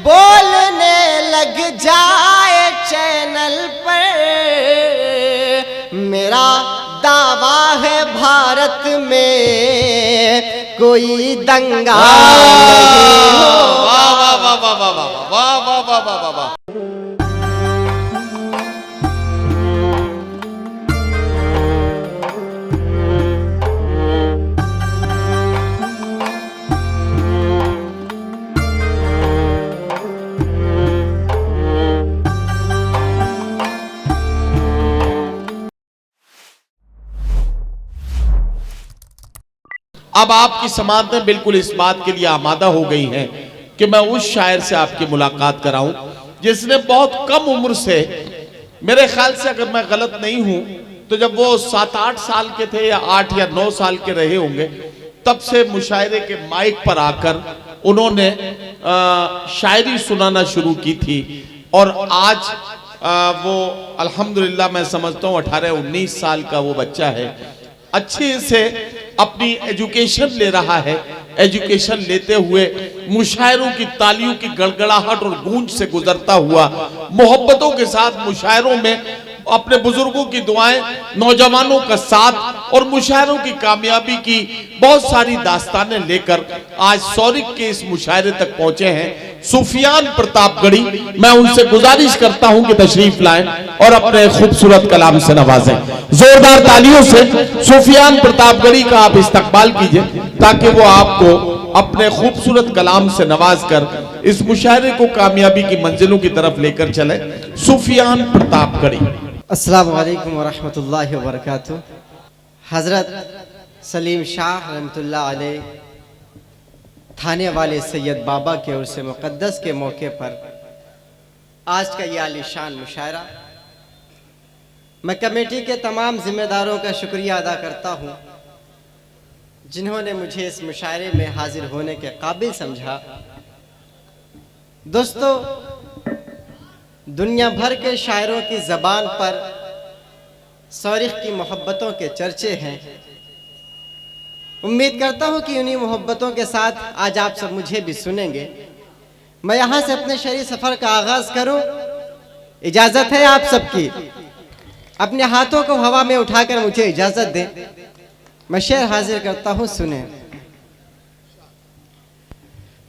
बोलने लग जाए चैनल पर, मेरा दावा है भारत में कोई दंगा नहीं हो। वाह वाह वाह वाह वाह वाह वाह वाह वाह वाह वाह वाह। अब आपकी समाज में बिल्कुल इस बात के लिए आमादा हो गई है कि मैं उस शायर से आपकी मुलाकात कराऊं जिसने बहुत कम उम्र से, मेरे ख्याल से अगर मैं गलत नहीं हूं तो जब वो 7-8 साल के थे या 8 या 9 साल के रहे होंगे, तब से मुशायरे के माइक पर आकर उन्होंने शायरी सुनाना शुरू की थी। और आज वो अल्हम्दुलिल्लाह मैं समझता हूँ 18-19 साल का वो बच्चा है, अच्छे से अपनी एजुकेशन ले रहा है। एजुकेशन लेते हुए मुशायरों की तालियों की गड़गड़ाहट और गूंज से गुजरता हुआ मोहब्बतों के साथ मुशायरों में अपने बुजुर्गों की दुआएं, नौजवानों का साथ और मुशायरों की कामयाबी की बहुत सारी दास्तानें लेकर आज सौरिक के इस मुशायरे तक पहुंचे हैं सुफियान प्रतापगढ़ी। मैं उनसे गुजारिश करता हूं कि तशरीफ लाएं और अपने खूबसूरत कलाम से नवाजें। जोरदार तालियों से सुफियान प्रतापगढ़ी का आप इस्तकबाल कीजिए ताकि वो आपको अपने खूबसूरत कलाम से नवाज कर इस मुशायरे को कामयाबी की मंजिलों की तरफ लेकर चले। सुफियान प्रतापगढ़ी। अस्सलामु अलैकुम वरहमतुल्लाहि वबरकातुहू। हज़रत सलीम शाह रहमतुल्लाह अलैह थाने वाले सैयद बाबा के उर्स मुक़द्दस के मौके पर आज का ये आलीशान मुशायरा, मैं कमेटी के तमाम जिम्मेदारों का शुक्रिया अदा करता हूँ जिन्होंने मुझे इस मुशायरे में हाजिर होने के काबिल समझा। दोस्तों, दुनिया भर के शायरों की ज़बान पर सौरिख की मोहब्बतों के चर्चे हैं। उम्मीद करता हूँ कि उन्हीं मोहब्बतों के साथ आज आप सब मुझे भी सुनेंगे। मैं यहाँ से अपने शरीर सफ़र का आगाज़ करूँ, इजाज़त है आप सबकी? अपने हाथों को हवा में उठाकर मुझे इजाज़त दें। मैं शेर हाजिर करता हूँ, सुने।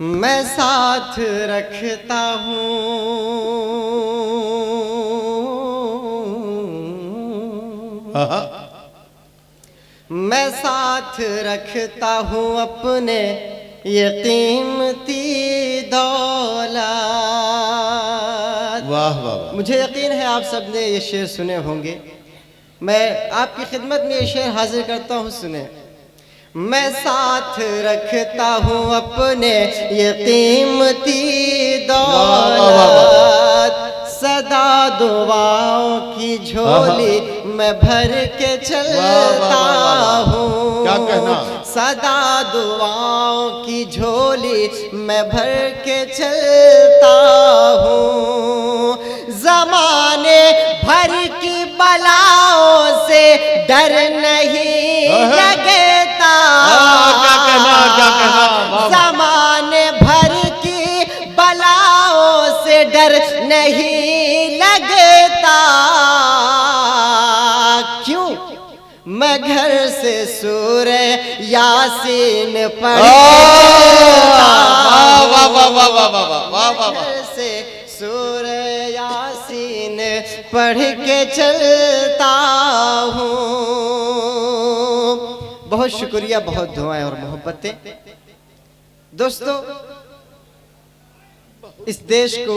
मैं साथ रखता हूँ मैं साथ रखता हूँ अपने ये कीमती दौलत। वाह वाह। मुझे यकीन है आप सब ने ये शेर सुने होंगे। मैं आपकी खिदमत में ये शेर हाजिर करता हूँ, सुने। मैं साथ रखता हूँ अपने ये कीमती दौलत, सदा दुआओं की झोली मैं भर के चलता हूँ। क्या कहना? सदा दुआओं की झोली मैं भर के चलता हूँ। ज़माने भर की बलाओं से डर नहीं लगता। क्या कहना? ज़माने भर की बलाओं से डर नहीं लगता। क्यों? मैं घर से सूरे यासीन घर से सूरे यासीन पढ़ के चलता हूँ। बहुत शुक्रिया, बहुत दुआएं और मोहब्बतें। दोस्तों, इस देश को,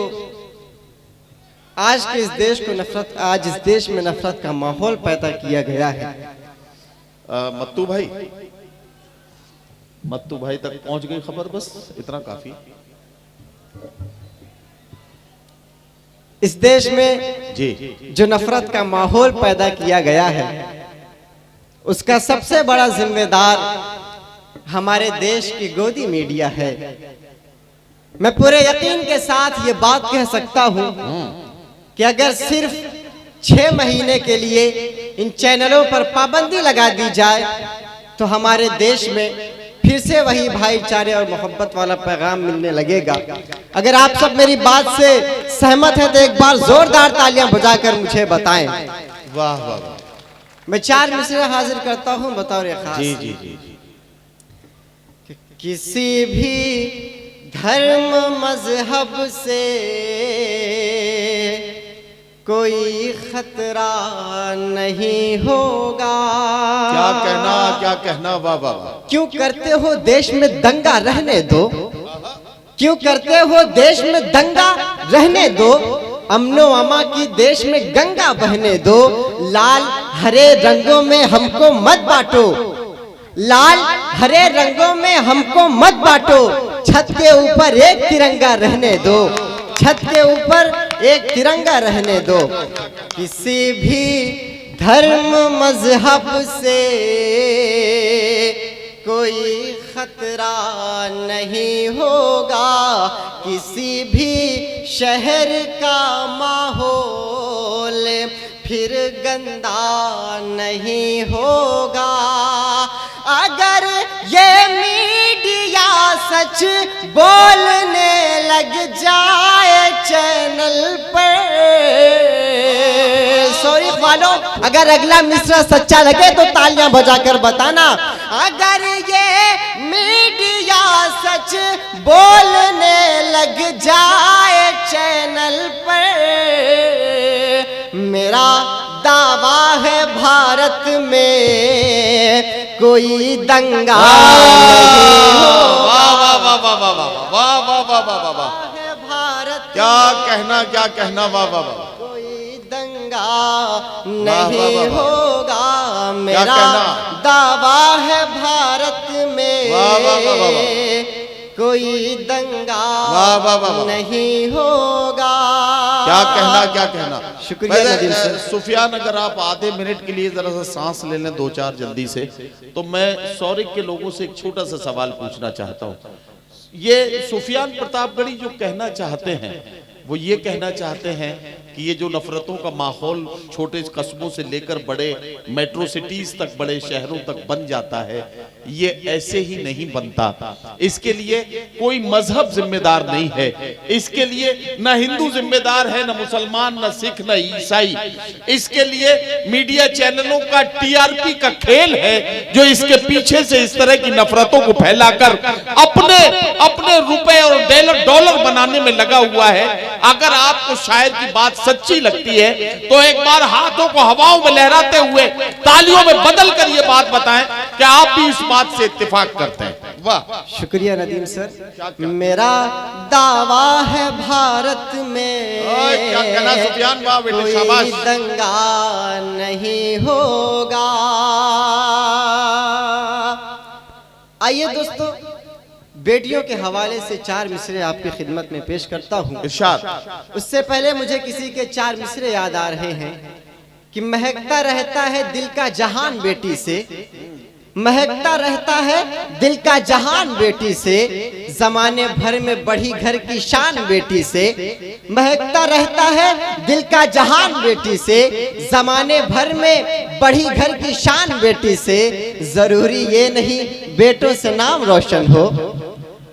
आज के इस देश को नफरत, आज इस देश में नफरत का माहौल पैदा किया गया है। मत्तू भाई तक पहुंच गई खबर, बस इतना काफी। इस देश में जी जो नफरत का माहौल पैदा किया गया है, उसका सबसे बड़ा जिम्मेदार हमारे देश की गोदी मीडिया है। मैं पूरे यकीन के साथ ये बात कह सकता हूँ कि अगर सिर्फ 6 महीने के लिए इन चैनलों पर पाबंदी लगा दी जाए तो हमारे देश में फिर फिर से वही भाईचारे और मोहब्बत वाला पैगाम मिलने लगेगा। अगर आप सब मेरी बात से सहमत हैं तो एक बार जोरदार तालियां बजाकर मुझे बताएं। वाह वाह वाह। मैं 4 मिसरे हाजिर करता हूं बतौर खास। जी जी जी जी। किसी भी धर्म मजहब से कोई खतरा नहीं होगा। क्या कहना वाह वाह वाह। क्यों करते हो देश में दंगा, रहने दो। क्यों करते हो देश में दंगा, रहने दो। अमनो अमा की देश में गंगा बहने दो। लाल हरे रंगों में हमको मत बांटो। लाल हरे रंगों में हमको मत बांटो। छत के ऊपर एक तिरंगा रहने दो। छत के ऊपर एक तिरंगा रहने दो। किसी भी धर्म मजहब से कोई खतरा नहीं होगा। किसी भी शहर का माहौल फिर गंदा नहीं होगा। अगर ये मीडिया सच बोलने लग जाए चैनल पर, सॉरी वालों, अगर अगला मिसरा सच्चा लगे तो तालियां बजाकर बताना। अगर ये मीडिया सच बोलने लग जाए चैनल पर, मेरा दावा है भारत में कोई दंगा नहीं होगा। भारत क्या कहना वाह वाह वाह। कोई दंगा नहीं होगा। मेरा दावा है भारत में कोई दंगा नहीं होगा। क्या कहना। शुक्रिया नदीम सर। सुफियान, अगर आप आधे मिनट के लिए जरा सा सांस ले लें 2-4 जल्दी से, तो मैं सौरिक के लोगों से एक छोटा सा सवाल पूछना चाहता हूँ। ये सुफियान प्रतापगढ़ी जो कहना चाहते हैं, वो ये कहना चाहते हैं कि ये जो नफरतों का माहौल छोटे कस्बों से लेकर बड़े मेट्रो सिटीज तक, बड़े शहरों तक बन जाता है, ये ऐसे ही नहीं बनता। इसके लिए कोई मजहब जिम्मेदार नहीं है। इसके लिए न हिंदू जिम्मेदार है, न मुसलमान, न सिख, न ईसाई। इसके लिए मीडिया चैनलों का टीआरपी का खेल है, जो इसके पीछे से इस तरह की नफरतों को फैलाकर अपने रुपए और डॉलर बनाने में लगा हुआ है। अगर आपको शायर की बात सच्ची लगती है तो एक बार हाथों को हवाओं में लहराते हुए तालियों में बदल कर ये बात बताएं कि आप भी इस बात से इत्तेफाक करते हैं। वाह, शुक्रिया नदीम सर। मेरा दावा है भारत में क्या कहना सुफियान, वाह बेटे, शाबाश। कोई दंगा नहीं होगा। आइए दोस्तों, बेटियों के हवाले से 4 मिसरे आपकी खिदमत में पेश करता हूँ। इरशाद। उससे पहले मुझे किसी के 4 मिसरे याद आ रहे हैं कि महकता रहता है दिल का जहान बेटी से। महकता रहता है दिल का जहान बेटी से। जमाने भर में बढ़ी घर की शान बेटी से। महकता रहता है दिल का जहान बेटी से। जमाने भर में बढ़ी घर की शान बेटी से। जरूरी ये नहीं बेटों से नाम रोशन हो।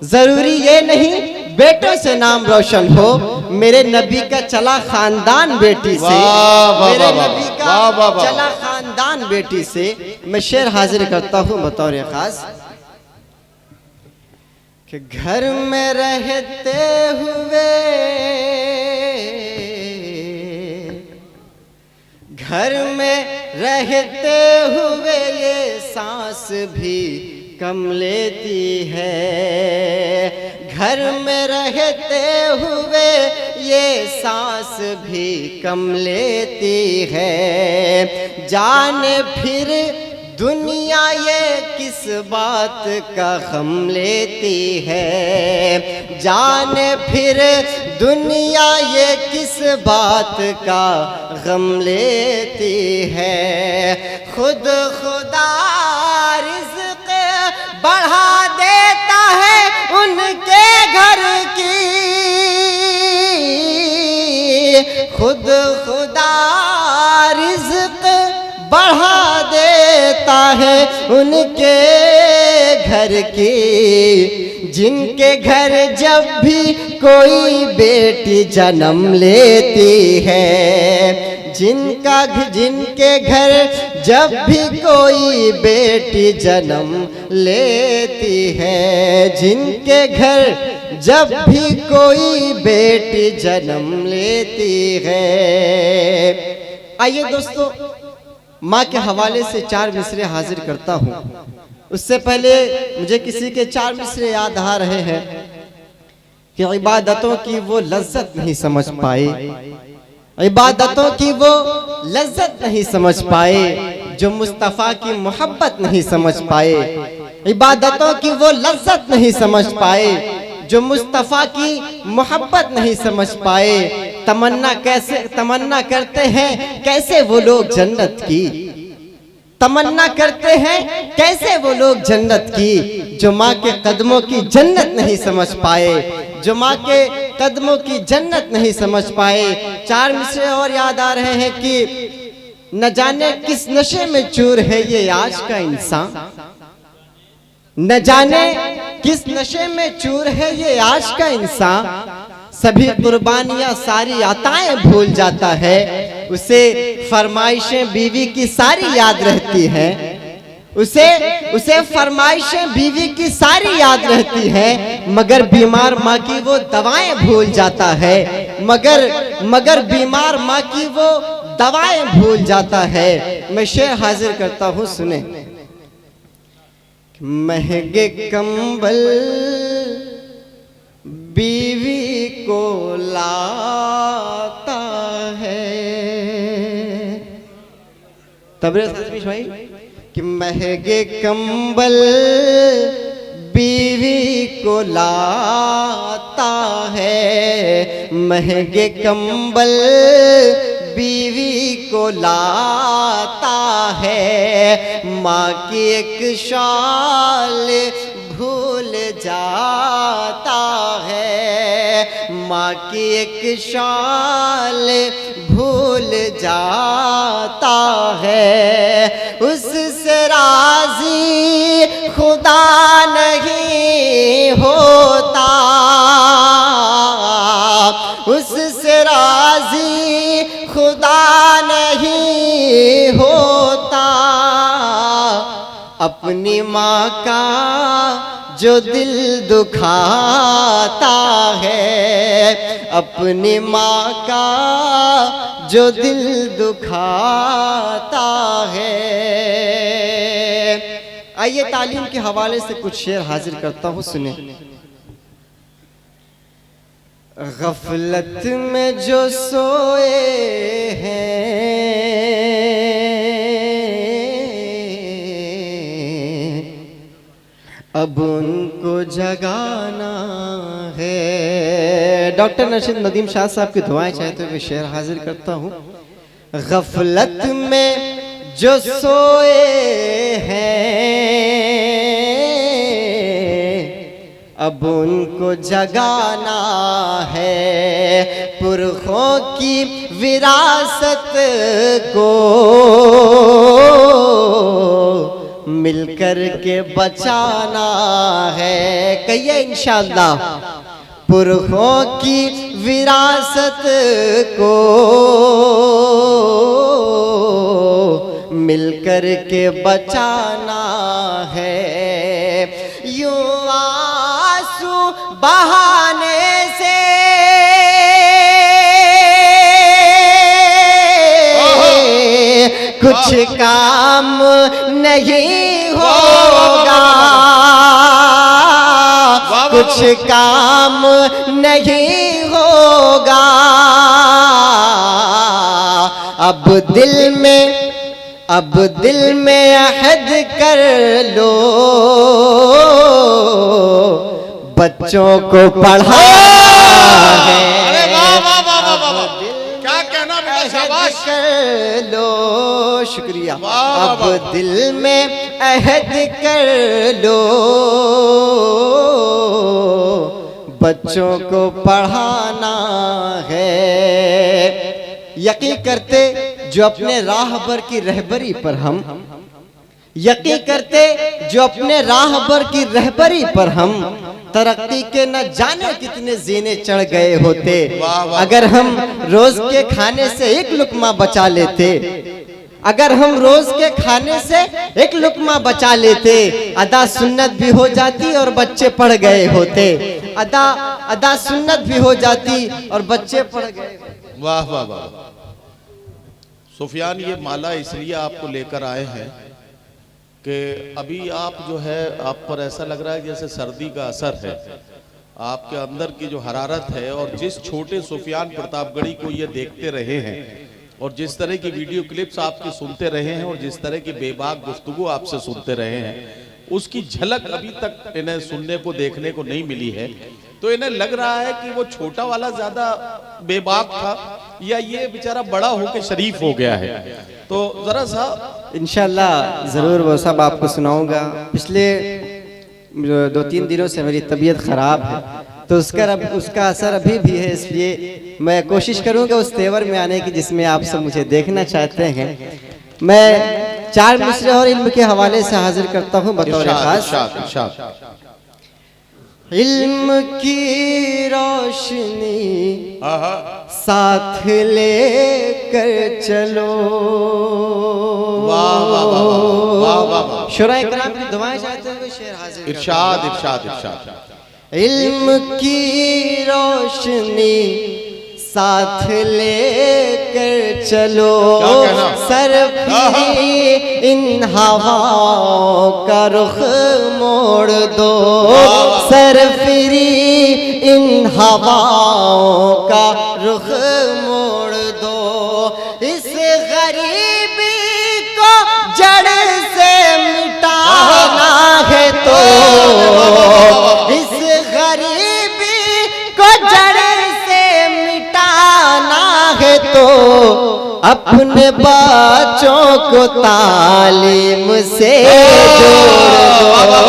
जरूरी ये नहीं बेटों से नाम रोशन हो। मेरे नबी का चला खानदान बेटी से। मेरे नबी का चला खानदान बेटी से। मैं शेर हाजिर करता हूँ बतौर खास कि घर में रहते हुए, घर में रहते हुए ये सांस भी कम लेती है। घर में रहते हुए ये सांस भी कम लेती है। जाने फिर दुनिया ये किस बात का गम लेती है। जाने फिर दुनिया ये किस बात का गम लेती है। खुद खुदा रिज़्क़ बढ़ा देता है उनके घर की। खुद खुदा रिज़्क़ बढ़ा देता है उनके घर की, जिनके घर जब भी कोई बेटी जन्म लेती है, जिनके घर जब भी कोई बेटी जन्म लेती है, जिनके घर जब भी कोई बेटी जन्म लेती है। आइए दोस्तों, माँ के हवाले से 4 मिसरे हाजिर करता हूँ। उससे पहले मुझे किसी के 4 मिसरे याद आ रहे हैं कि इबादतों की वो लज्जत नहीं समझ पाए, इबादतों की वो लज्जत नहीं समझ पाए, जो मुस्तफ़ा की मोहब्बत नहीं समझ पाए, इबादतों की वो लज्जत नहीं समझ पाए, जो मुस्तफ़ा की मोहब्बत नहीं समझ पाए। तमन्ना करते हैं कैसे वो लोग जन्नत की, तमन्ना करते हैं कैसे वो लोग जन्नत की, जो माँ के कदमों की जन्नत नहीं समझ पाए, जो माँ के कदमों की जन्नत नहीं समझ पाए। 4 मिसरे और याद आ रहे हैं कि न जाने किस नशे में चूर है ये आज का इंसान, न जाने किस नशे में चूर है ये आज का इंसान, सभी कुर्बानियां सारी अताएं भूल जाता है, उसे फरमाइशें बीवी की सारी याद रहती हैं, उसे फरमाइशें बीवी की सारी याद रहती हैं, मगर बीमार माँ की वो दवाएं भूल जाता है, मगर बीमार माँ की वो दवाएं भूल जाता है। मैं शेर हाजिर करता हूँ, सुने। महंगे कंबल बीवी को लाता है, तबरेज़ भाई, कि महंगे कंबल बीवी को लाता है, महंगे कंबल बीवी को लाता है, माँ की एक शाल भूल जाता है, माँ की एक शाल भूल जाता है, उससे राज़ी खुदा नहीं होता, उससे राज़ी खुदा नहीं होता, अपनी माँ का जो दिल दुखाता है, अपनी माँ का जो दिल दुखाता है। आइए तालीम के हवाले से कुछ शेर हाजिर करता हूँ, सुने। गफलत में जो सोए हैं, अब उनको जगाना है। डॉक्टर नशीद नदीम शाह साहब की दुआएं चाहते हुए शेर हाजिर करता हूँ। गफलत में जो सोए हैं, अब उनको जगाना है, पुरखों की विरासत को मिलकर के बचाना है। कहिए इंशाअल्लाह, पुरखों की विरासत को मिलकर के बचाना है। यूं आंसू बहाने से कुछ काम नहीं होगा, कुछ काम नहीं होगा। अब दिल में अहद कर लो, बच्चों को पढ़ा है। कर लो, शुक्रिया। अब दिल में अहद कर लो, बच्चों को पढ़ाना है। यकीन करते जो अपने राहबर की रहबरी पर हम यकीन करते जो अपने राहबर की रहबरी पर हम तरक्की के न जाने कितने जीने चढ़ गए होते। वाह, वाह। अगर हम रोज के खाने से एक लुकमा बचा लेते, अगर हम रोज के खाने से एक लुकमा बचा लेते, अदा सुन्नत भी हो जाती और बच्चे पढ़ गए होते। अदा सुन्नत भी हो जाती और बच्चे पढ़ गए। वाह वाह वाह। सुफियान, ये माला इसलिए आपको लेकर आए हैं कि अभी आप जो है, आप पर ऐसा लग रहा है जैसे सर्दी का असर है, आपके अंदर की जो हरारत है, और जिस छोटे सुफियान प्रतापगढ़ी को ये देखते रहे हैं और जिस तरह की वीडियो क्लिप्स आपकी सुनते रहे हैं और जिस तरह की बेबाक गुफ्तगू आपसे सुनते रहे हैं, उसकी झलक अभी तक इन्हें सुनने को देखने को नहीं मिली है। तो इन्हें लग रहा है कि वो छोटा वाला ज्यादा बेबाक था या ये बेचारा बड़ा होकर शरीफ हो गया है। तो जरा सा इंशाल्लाह ज़रूर वो सब आपको सुनाऊंगा। पिछले 2-3 दिनों से मेरी तबीयत ख़राब है, तो उसका असर अभी भी है, इसलिए मैं कोशिश करूंगा उस तेवर में आने की जिसमें आप सब मुझे देखना चाहते हैं। मैं 4 मिसरे और इल्म के हवाले से हाजिर करता हूँ बतौर खास। इल्म की रोशनी साथ लेकर चलो। वाह वाह वाह वाह वाह वाह। शुरा इकराम की दुआएं चाहते हुए शेर हाजिर। इरशाद इरशाद इरशाद। इल्म की रोशनी साथ लेकर चलो, सरफी इन हवाओं का रुख मोड़ दो, सरफरी इन हवाओं का रुख मोड़ दो। इस गरीबी को जड़ से मिटाना है तो, इस गरीबी को जड़ से मिटाना है तो, अपने बच्चों को तालीम से जोड़ दो,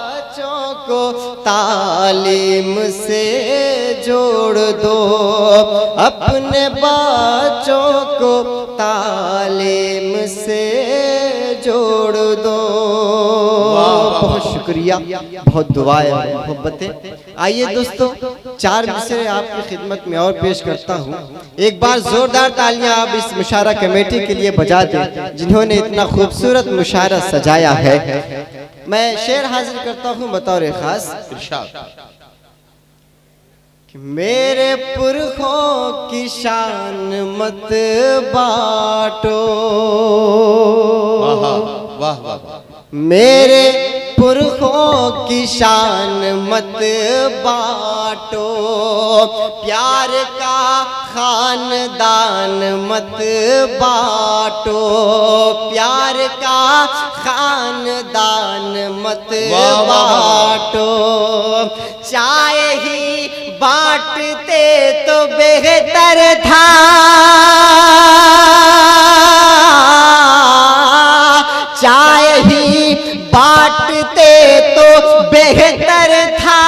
बच्चों को तालीम से जोड़ दो, अपने बच्चों को तालीम से जोड़ दो। बहुत शुक्रिया, बहुत दुआएं और मोहब्बतें। आइए दोस्तों, 4 मिसरे आपकी खिदमत में और पेश करता हूँ। एक बार जोरदार तालियां आप इस मुशायरा कमेटी के लिए बजा दें जिन्होंने इतना खूबसूरत मुशायरा सजाया है। मैं शेर हाजिर करता हूँ बतौर खास। मेरे पुरखों की शान मत बाटो, वाह वाह। मेरे पुरखों की शान मत बाटो, प्यार का खानदान मत बाटो, प्यार का खानदान मत बाटो। चाय ही बांटते तो बेहतर था, चाय ही बांटते तो बेहतर था,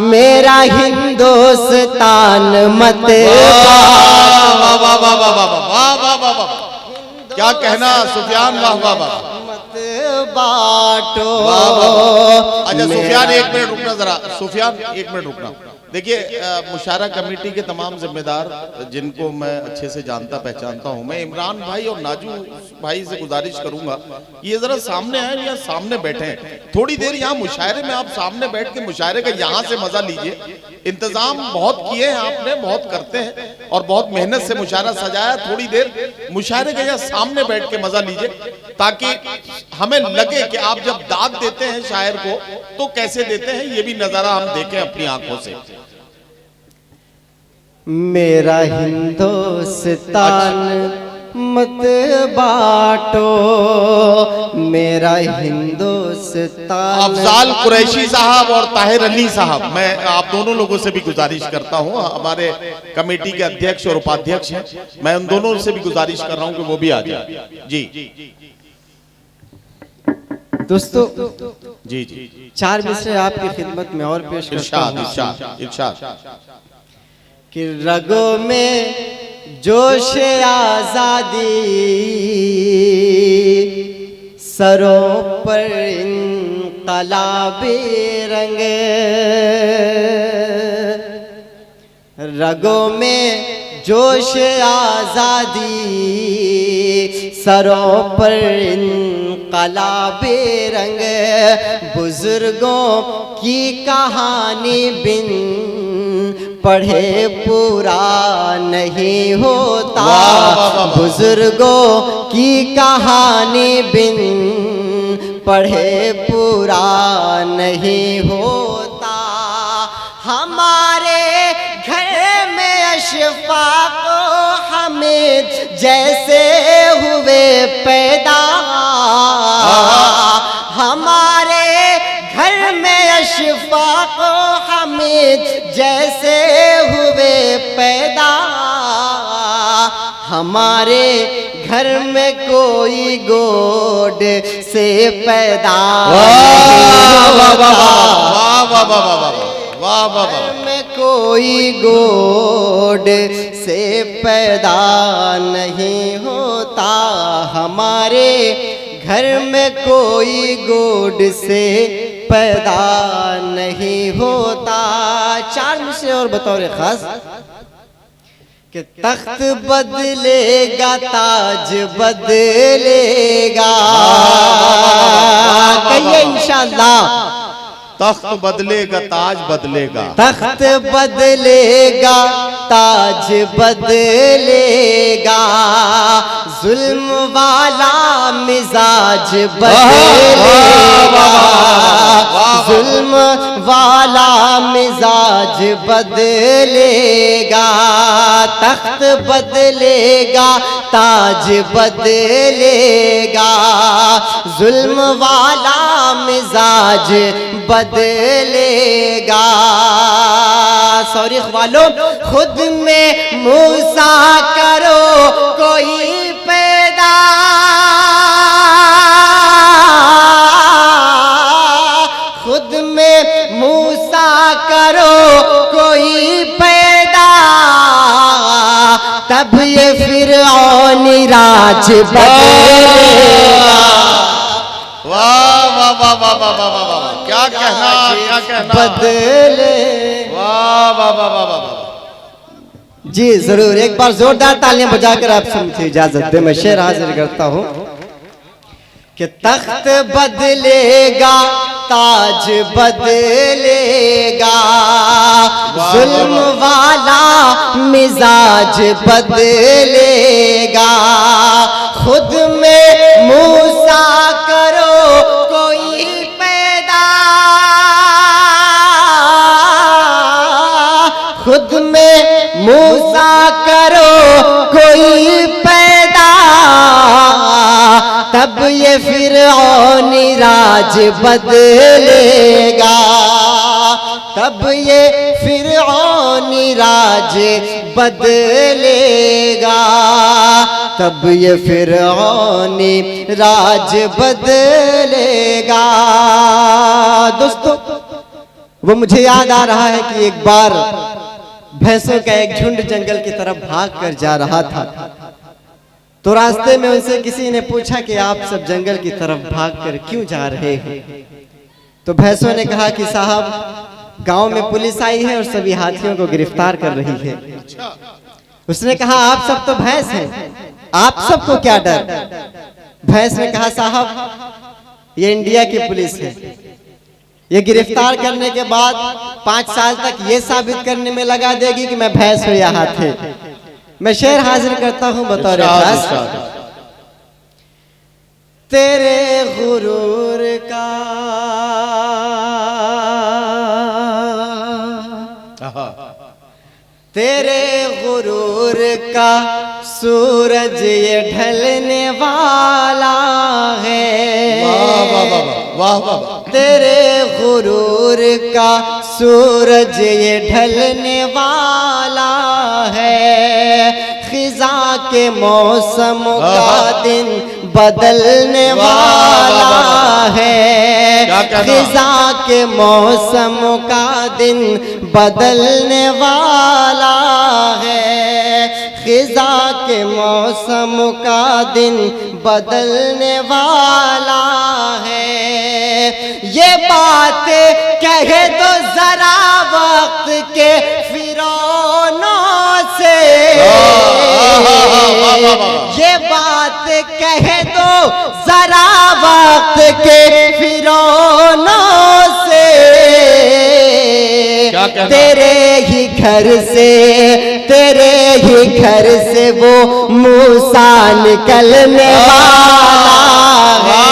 मेरा हिंदुस्तान मत क्या कहना सुफियान, वाह वाह वाह। मत बाटो। अच्छा सुफियान, 1 मिनट रुकना जरा। सुफियान 1 मिनट रुकना। देखिए, मुशायरा कमेटी के तमाम जिम्मेदार जिनको मैं अच्छे से जानता पहचानता हूं, मैं इमरान भाई और नाजू भाई से गुजारिश करूंगा ये जरा सामने आए, या सामने बैठे हैं थोड़ी देर। यहाँ मुशायरे में आप सामने बैठ के मुशायरे का यहाँ से मजा लीजिए। इंतजाम बहुत किए हैं आपने, बहुत करते हैं और बहुत मेहनत से मुशायरा सजाया। थोड़ी देर मुशायरे के यहाँ सामने बैठ के मजा लीजिए, ताकि हमें लगे कि आप जब दाद देते हैं शायर को तो कैसे देते हैं, ये भी नजारा हम देखें अपनी आंखों से। मेरा हिंदुस्तान मत बाटो, मेरा हिंदुस्तान। अफजाल कुरैशी साहब और ताहिर अली साहब, मैं आप दोनों लोगों से भी गुजारिश करता हूं, हमारे कमेटी के अध्यक्ष और उपाध्यक्ष हैं, मैं उन दोनों से भी गुजारिश कर रहा हूं कि वो भी आ जाए। जी दोस्तों, जी जी 4 मिसरे आपकी खिदमत में और पेश करता हूं। इरशाद इरशाद। कि रगों में जोश आजादी सरों पर इनकलाबी रंग, रगों में जोश आजादी सरों पर इनकलाबी रंग, बुजुर्गों की कहानी बिन पढ़े पूरा नहीं होता, बुजुर्गों की कहानी बिन पढ़े पूरा नहीं होता। हमारे घर में अशफाक हमें जैसे हुए पैदा, हमारे घर में अशफाक हमें जैसे हुए पैदा, हमारे घर में कोई गोद से पैदा घर में कोई गोद से पैदा नहीं होता, हमारे घर में कोई गोद से पैदा नहीं होता। चार मिसरे और बतौर खास कि तख्त बदलेगा ताज बदलेगा, कहिए इंशाअल्लाह। तख्त बदलेगा ताज बदलेगा, तख्त बदलेगा ताज बदलेगा, जुल्म वाला मिजाज बदलेगा, जुल्म वाला मिजाज बदलेगा, तख्त बदलेगा ताज बदलेगा, जुल्म वाला मिजाज बदलेगा। सॉरी वालों, खुद में मूसा करो कोई पैदा, खुद में मूसा करो कोई पैदा, तब ये फिरौनी राज बदलेगा। वाह वाह वाह वाह वाह वाह वाह, क्या कहना बदले। वाह वाह वाह वाह वाह। जी जरूर, एक बार जोरदार तालियां बजाकर आप सबसे इजाजत दे, मैं शेर हाजिर करता हूं कि तख्त बदलेगा ताज बदलेगा, जुल्म वाला मिजाज बदलेगा, खुद में मूसा करो कोई पैदा, खुद में मूसा करो कोई पैदा, तब ये फिरौनी राज बदलेगा, तब ये फिरौनी राज बदलेगा, तब ये फिरौनी राज बदलेगा। दोस्तों, वो मुझे याद आ रहा है कि एक बार भैंसों का एक झुंड जंगल की तरफ भाग कर जा रहा था, तो रास्ते में उनसे किसी ने पूछा कि आप सब जंगल की तरफ भागकर क्यों जा रहे हैं? तो भैंसों ने कहा कि साहब, गांव में पुलिस आई है और सभी हाथियों को गिरफ्तार कर रही है। उसने कहा आप सब तो भैंस हैं, आप सबको क्या डर? भैंस ने कहा साहब, ये इंडिया की पुलिस है, ये गिरफ्तार करने के बाद 5 साल तक ये साबित करने में लगा देगी कि मैं भैंस हूं या हाथी। मैं शेर हाजिर करता हूं बतौर खास। तेरे गुरूर का तेरे गुरूर का सूरज ये ढलने वाला है, वाह वाह, तेरे गुरूर का सूरज ये ढलने वाला है, खिजा के मौसम का दिन बदलने वाला है, खिजा के मौसम का दिन बदलने वाला है, खिजा के मौसम का दिन बदलने वाला है। ये बात कह दो जरा वक्त के फिरौनों से, ये बात कह दो जरा वक्त के फिरौनों से, तेरे ही घर से, तेरे ही घर से वो मूसा निकलने वाला है।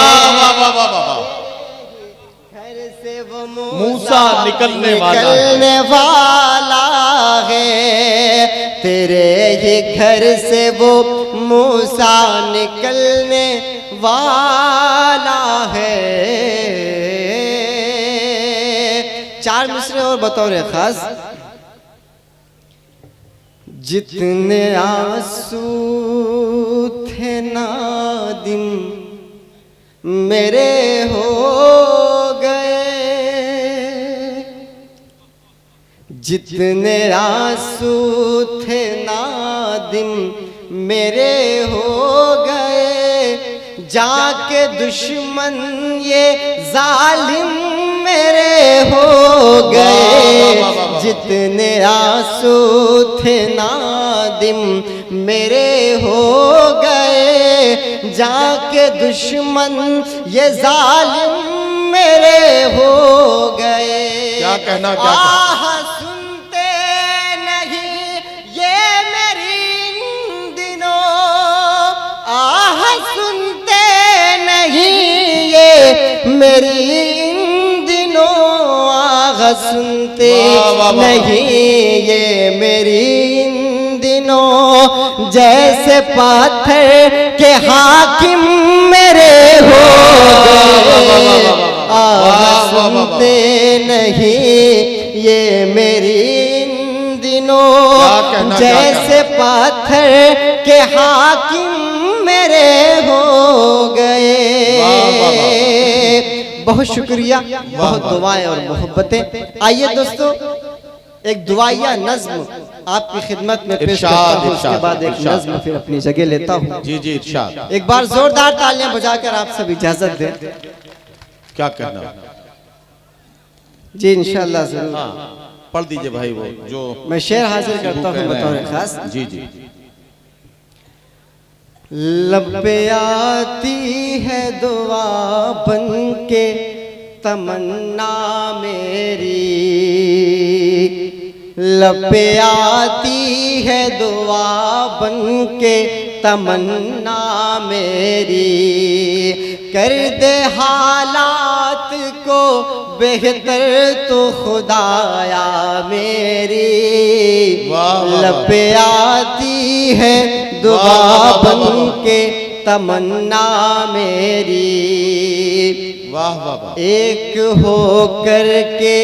घर से वो मूसा निकलने वाला है। तेरे ही घर से वो मूसा निकलने वाला है। चार मिसरे और बतौर खास। जितने आंसू थे नादिम मेरे हो गए, जितने आंसू थे नादिम मेरे हो गए, जाके दुश्मन ये जालिम मेरे हो गए। जितने आंसू थे नादिम मेरे हो गए, जाके दुश्मन ये जालिम मेरे हो गए। क्या कहना, क्या आह सुनते नहीं ये मेरी इन दिनों, आह सुनते नहीं ये मेरी इन दिनों, आह सुनते नहीं ये मेरी इन दिनों। जैसे पाथर के हाकिम मेरे हो गए, आह सुनते नहीं ये मेरी इन दिनों। जैसे पाथर के हाकिम मेरे हो गए। बहुत शुक्रिया, बहुत दुआएं और मोहब्बतें। आइए दोस्तों, एक दुआया नज्म आपकी खिदमत में पेश करता हूं, उसके बाद एक नज्म फिर अपनी जगह लेता हूं। जी जी इरशाद। एक बार जोरदार तालियां बजाकर आप सब इजाजत दें। क्या कहना? जी इंशाअल्लाह जरूर। हाँ, पढ़ दीजिए भाई वो जो मैं शेर हाजिर करता हूं बतौर खास। जी जी। लब पे आती है दुआ बन के तमन्ना मेरी, लब पे आती है दुआ बन के तमन्ना मेरी। कर दे हालात को बेहतर तो खुदाया मेरी, लब पे आती है दुआ बन के तमन्ना मेरी। वाह वाह वाह। एक हो करके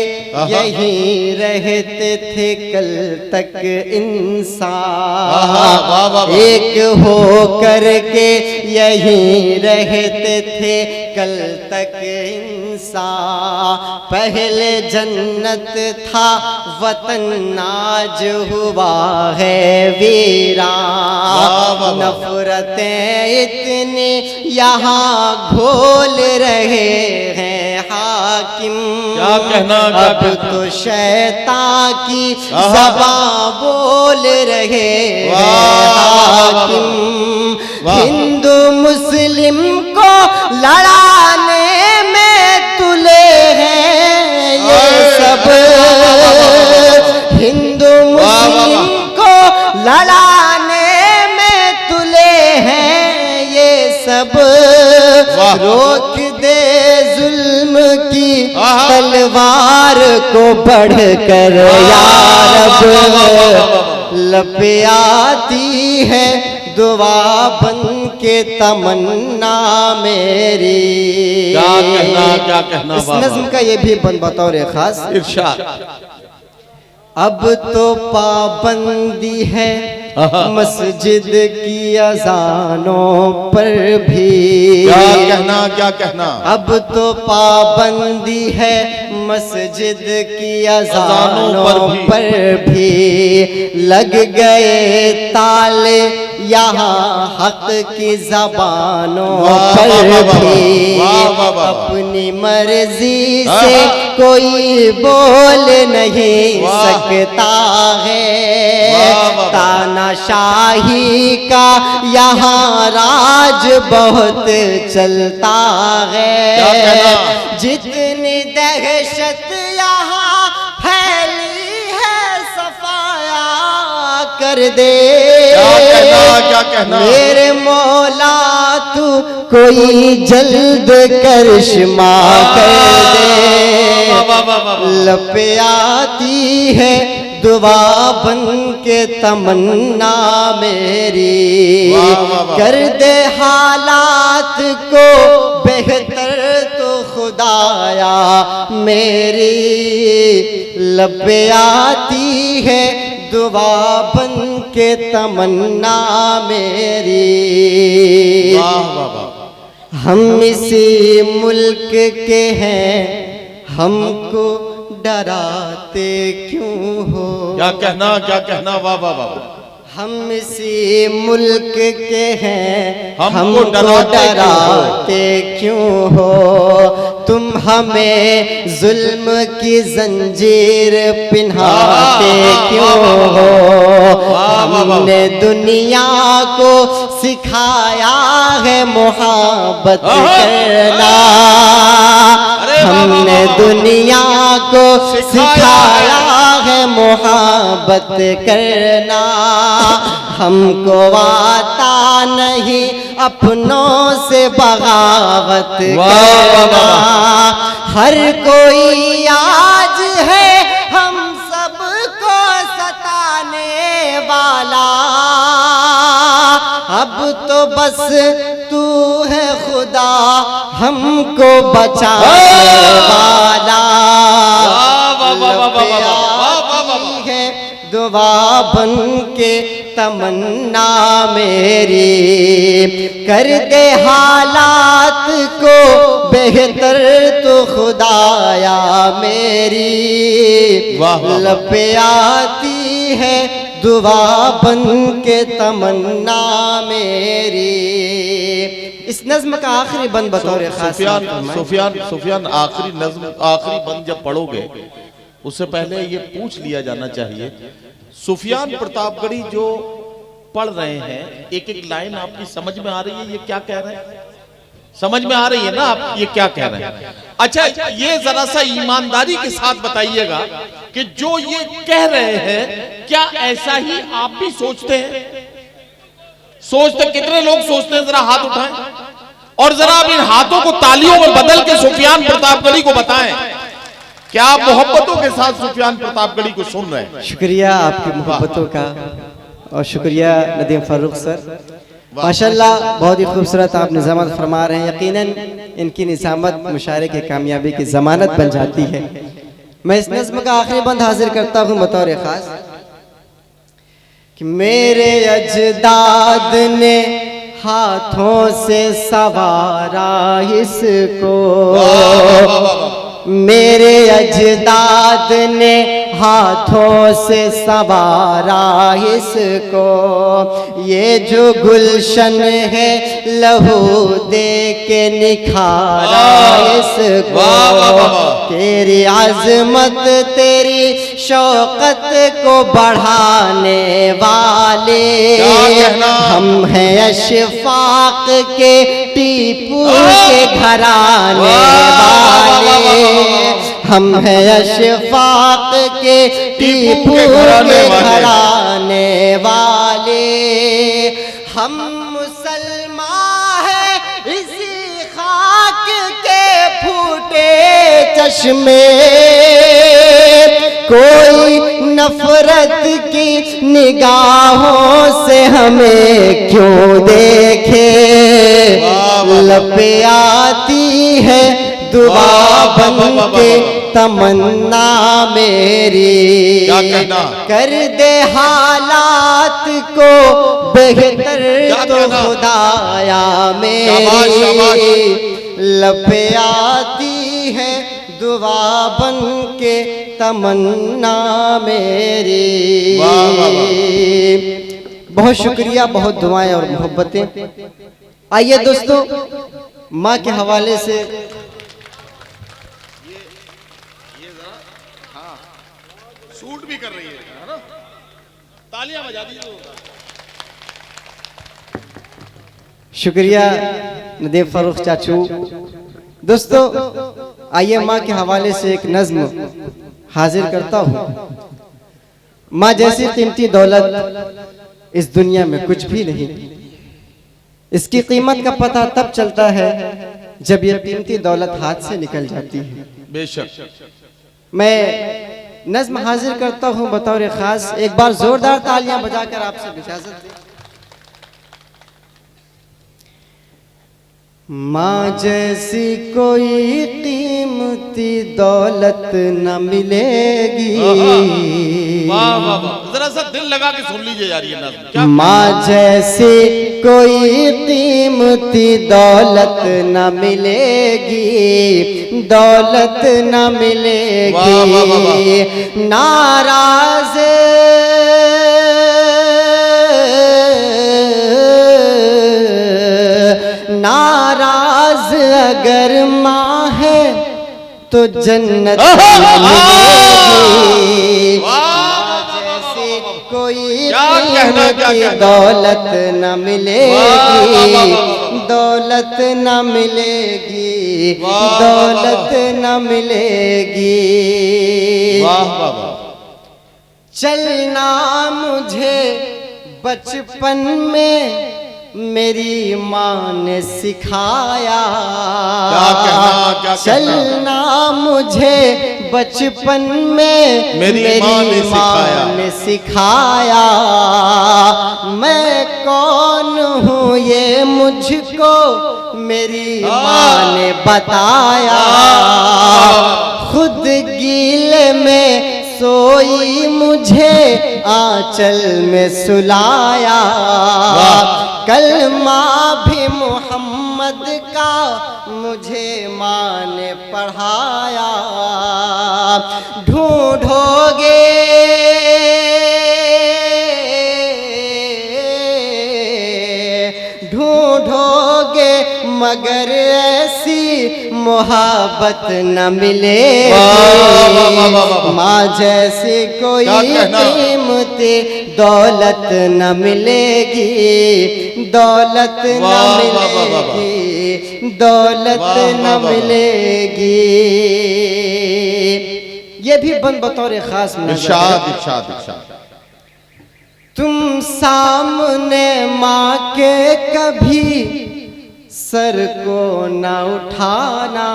यहीं रहते थे कल तक इंसान, एक हो करके यहीं रहते थे कल तक इंसान। पहले जन्नत था वतन आज हुआ है वीरान। नफरतें इतनी यहाँ घोल रहे हैं हाकिम, क्या कहना, अब तो शैतान की ज़बान बोल रहे हैं हाकिम। हिंदू मुस्लिम को लड़ाने में तुले हैं ये सब, हिंदू मुस्लिम को लड़ाने में तुले हैं ये सब। रोक दे जुल्म की तलवार को बढ़कर यार, लब पे आती है दुआ बन के तमन्ना मेरी। क्या कहना इस नज्म का ये भी बतौर खास इरशाद। अब तो पाबंदी है मस्जिद की अजानों पर भी। क्या कहना। अब तो पाबंदी है मस्जिद की अजानों पर भी। लग गए ताले यहाँ हक की जबानों पर भी। अपनी मर्जी से कोई बोल नहीं सकता है। तानाशाही का यहाँ राज बहुत चलता है। जितनी दहशत यहाँ फैली है सफाया कर दे। क्या कहना। मेरे मौला तू कोई जल्द करिश्मा कर दे। लपे आती है दुआ बन के तमन्ना मेरी। कर दे हालात को बेहतर तो खुदाया मेरी। लपे आती है दुआ बन के तमन्ना मेरी। हम इसी मुल्क के हैं, हमको डराते क्यों हो। क्या कहना। वाह वाह वाह। हम इसी मुल्क के हैं, हमको डराते क्यों हो। तुम हमें जुल्म की जंजीर पिन्हाते क्यों हो। हमने दुनिया को सिखाया है मोहब्बत करना। हमने दुनिया को सिखाया है मोहब्बत करना। हमको आता नहीं अपनों से बगावत करना। हर कोई आज है हम सबको सताने वाला। अब तो बस तू है खुदा हमको बचाने वाला। है दुआ बन के तमन्ना मेरी। कर दे हालात को बेहतर तो खुदाया मेरी। लपे आती है दुआ बन के तमन्ना मेरी। इस नज्म का आखिरी बंद बतौर खास सुफियान आखिरी नज्म आखिरी बंद जब पढ़ोगे उससे पहले ये पूछ लिया जाना चाहिए, सुफियान प्रतापगढ़ी जो पढ़ रहे हैं एक एक लाइन आपकी समझ में आ रही है ये क्या कह रहे हैं? समझ में आ रही है ना आप ये क्या कह रहे हैं? अच्छा ये जरा सा ईमानदारी के साथ बताइएगा कि जो ये कह रहे हैं क्या ऐसा ही आप भी सोचते हैं? सोचते कितने लोग सोचते हैं? जरा हाथ उठाएं और जरा आप इन हाथों को तालियों में बदल के सुफियान प्रतापगढ़ी को बताएं क्या आप मोहब्बतों के साथ सुफियान प्रतापगढ़ी को सुन रहे हैं? शुक्रिया आपकी मोहब्बतों का और शुक्रिया नदीम फारूक सर। माशाल्लाह बहुत ही खूबसूरत आप निज़ामत फरमा रहे हैं। यकीनन इनकी निज़ामत मुशायरे की कामयाबी की ज़मानत बन जाती है। मैं इस नज़्म का आखिरी बंद हाजिर करता हूँ बतौर खास कि मेरे अजदाद ने हाथों से सवारा इसको। मेरे अजदाद ने हाथों से सवारा इसको। ये जो गुलशन है लहू दे के निखारा इसको। तेरी अजमत तेरी शौकत को बढ़ाने वाले हम हैं अशफाक के टीपू के घराने वाले। हम हैं अशफाक के टीपू के घराने वाले। हम मुसलमान हैं इसी खाक के फूटे चश्मे। कोई नफरत की निगाहों से हमें क्यों देखे। लपे आती है दुआ बन के तमन्ना मेरी। कर दे हालात को बेहतर तो खुदाया मेरी लपे आती है दुआ बन के तमन्ना मेरी। बहुत शुक्रिया, बहुत दुआएं और मोहब्बतें। आइए दोस्तों, माँ के हवाले से शूट भी कर रही है ना, तालियां बजा दीजिए। शुक्रिया नदीम फारूक चाचू। दोस्तों आइए माँ के हवाले से एक नज्म हाजिर करता हूँ। माँ जैसी कीमती दौलत इस दुनिया में कुछ भी नहीं। इसकी कीमत का पता तब चलता है जब ये कीमती दौलत हाथ से निकल जाती है। बेशक। मैं नज्म हाजिर करता हूँ बतौर खास। एक बार जोरदार तालियां बजाकर आपसे इजाजत दें। माँ जैसी कोई कीमती दौलत न मिलेगी। वाह वाह वाह, जरा सा दिल लगा के सुन लीजिए यार ये नज़्म। माँ जैसी कोई कीमती दौलत न मिलेगी, दौलत न मिलेगी। नाराज नाराज अगर माँ है तो जन्नत मिलेगी। जैसे कोई कीमती दौलत न मिलेगी, दौलत न मिलेगी, दौलत न मिलेगी। चलना मुझे बचपन में मेरी माँ ने सिखाया। क्या चलना मुझे बचपन में मेरी माँ ने सिखाया। मैं कौन हूँ ये मुझको मेरी माँ ने बताया। खुद गीले में सोई मुझे आंचल में सुलाया। कलमा भी मोहम्मद का मुझे माँ ने पढ़ाया। ढूंढोगे ढूंढोगे मगर ऐसी मोहब्बत न मिलेगी। माँ जैसी कोई कीमती दौलत न मिलेगी, दौलत न मिलेगी, दौलत न मिलेगी। ये भी बन बतौर खास में तुम सामने माँ के कभी सर को न उठाना।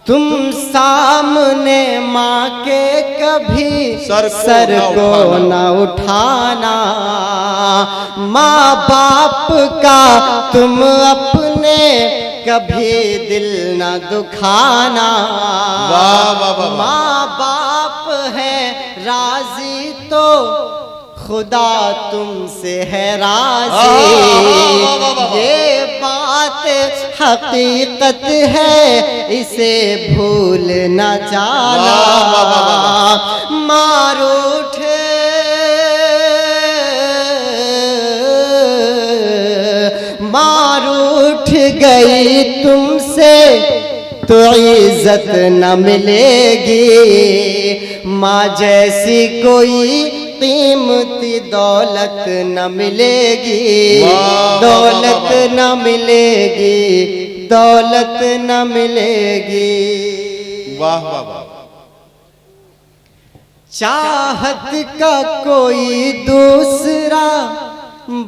तुम सामने माँ के कभी सर को न उठाना। माँ बाप का तुम अपने कभी दिल न दुखाना। माँ बाप है राजी तो खुदा तुमसे है राजी। ये बात हकीकत है, इसे भूल न जाना। मारूठ मारूठ गई तुमसे तो इज्जत न मिलेगी। माँ जैसी कोई कीमती दौलत न मिलेगी, दौलत न मिलेगी, दौलत न मिलेगी। वाह वाह वाह। चाहत का कोई दूसरा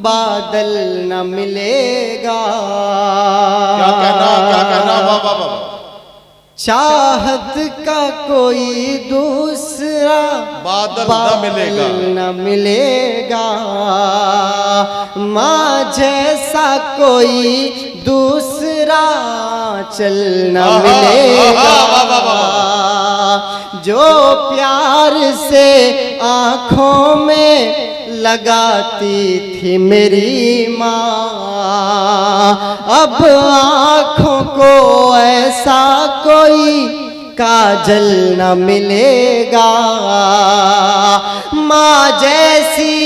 बादल न मिलेगा। क्या कहना वाह वाह वाह। चाहत का कोई दूसरा बादल न मिलेगा। माँ जैसा कोई दूसरा चल न मिलेगा। जो प्यार प्यार से आंखों में लगाती थी मेरी माँ, अब आंखों को ऐसा कोई काजल न मिलेगा। माँ जैसी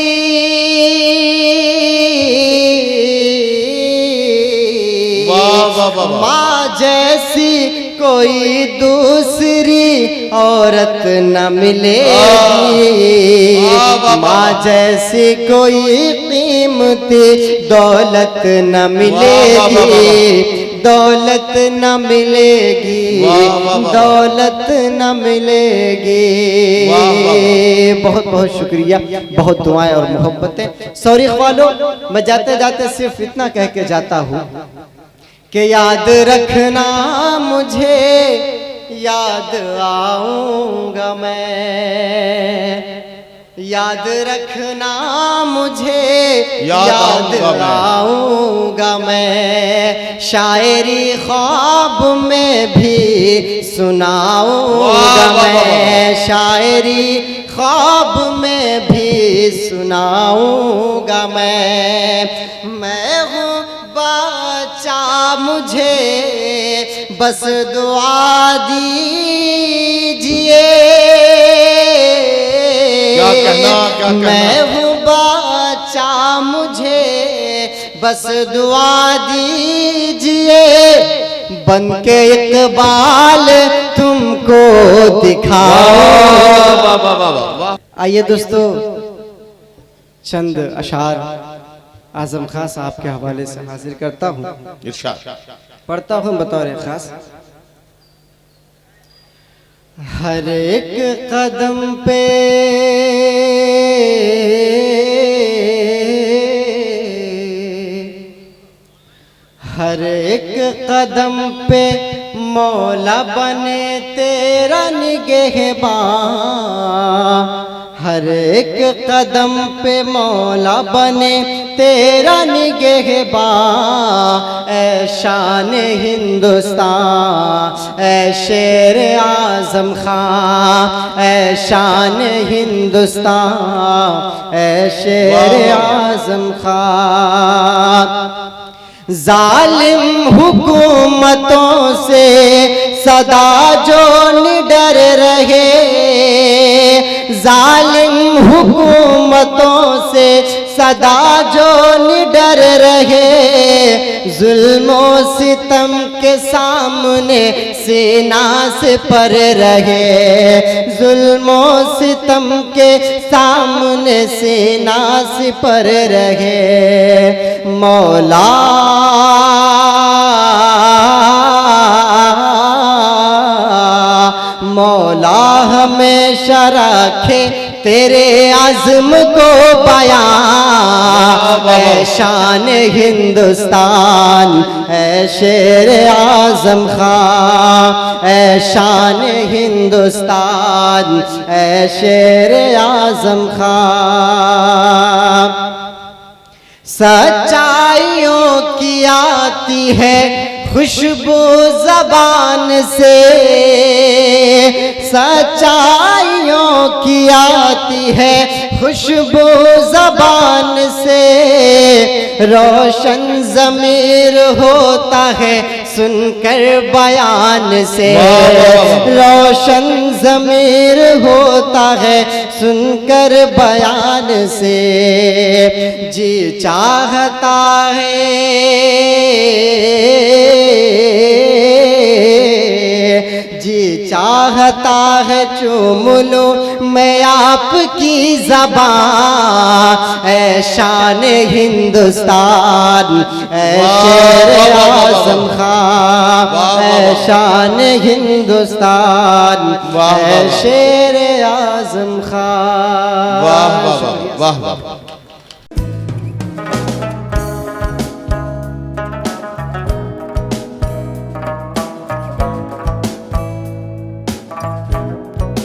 माँ जैसी कोई दूसरी औरत न मिलेगी। माँ जैसी कोई कीमती दौलत न मिलेगी। दौलत न मिलेगी, दौलत न मिलेगी। बहुत बहुत शुक्रिया, बहुत दुआएं और मोहब्बतें। सॉरी वालों, मैं जाते जाते सिर्फ इतना कह के जाता हूँ कि याद रखना मुझे याद आऊंगा मैं, याद रखना मुझे याद आऊंगा मैं। शायरी ख्वाब में भी सुनाऊंगा मैं, शायरी ख्वाब में भी सुनाऊंगा मैं हूँ बच्चा, मुझे बस दुआ दीजिए। मैं हूँ बच्चा, मुझे बस दुआ दीजिए। बन के इकबाल तुमको दिखाओ। आइए दोस्तों, चंद अशार आजम खान साहब के हवाले से हाजिर करता हूँ, पढ़ता हूँ बतौर खास। हर एक कदम पे हर एक कदम पे मौला बने तेरा निगहबान। हर एक कदम पे मौला बने तेरा निगहबान। ऐ शान हिंदुस्तान, ऐ शेर आजम खां, ऐ शान हिंदुस्तान, ऐ शेर आजम खां। जालिम हुकूमतों से सदा जो निडर रहे, जालिम हुकूमतों से सदा जो निडर रहे। जुल्मो सितम के सामने सीना से पर रहे, जुल्मो सितम के सामने सीना से पर रहे। मौला मौला हमेशा रखे तेरे आज़म को बयां। ऐ शान हिंदुस्तान, ऐ शेर आज़म खां, ऐ शान हिंदुस्तान, ऐ शेर आज़म खां। सच्चाइयों की आती है खुशबू ज़बान से, सच्चाइयों की आती है खुशबू ज़बान से। रोशन ज़मीर होता है सुनकर बयान से, रोशन ज़मीर होता है सुनकर बयान से। जी चाहता है, जी चाहता है चूम लूं मैं आपकी ज़बान। ऐ शान हिंदुस्तान, ऐ शेर आज़म खां, ऐ शान हिंदुस्तान, ऐ शेर आज़म खां। वाह वाह वाह वाह।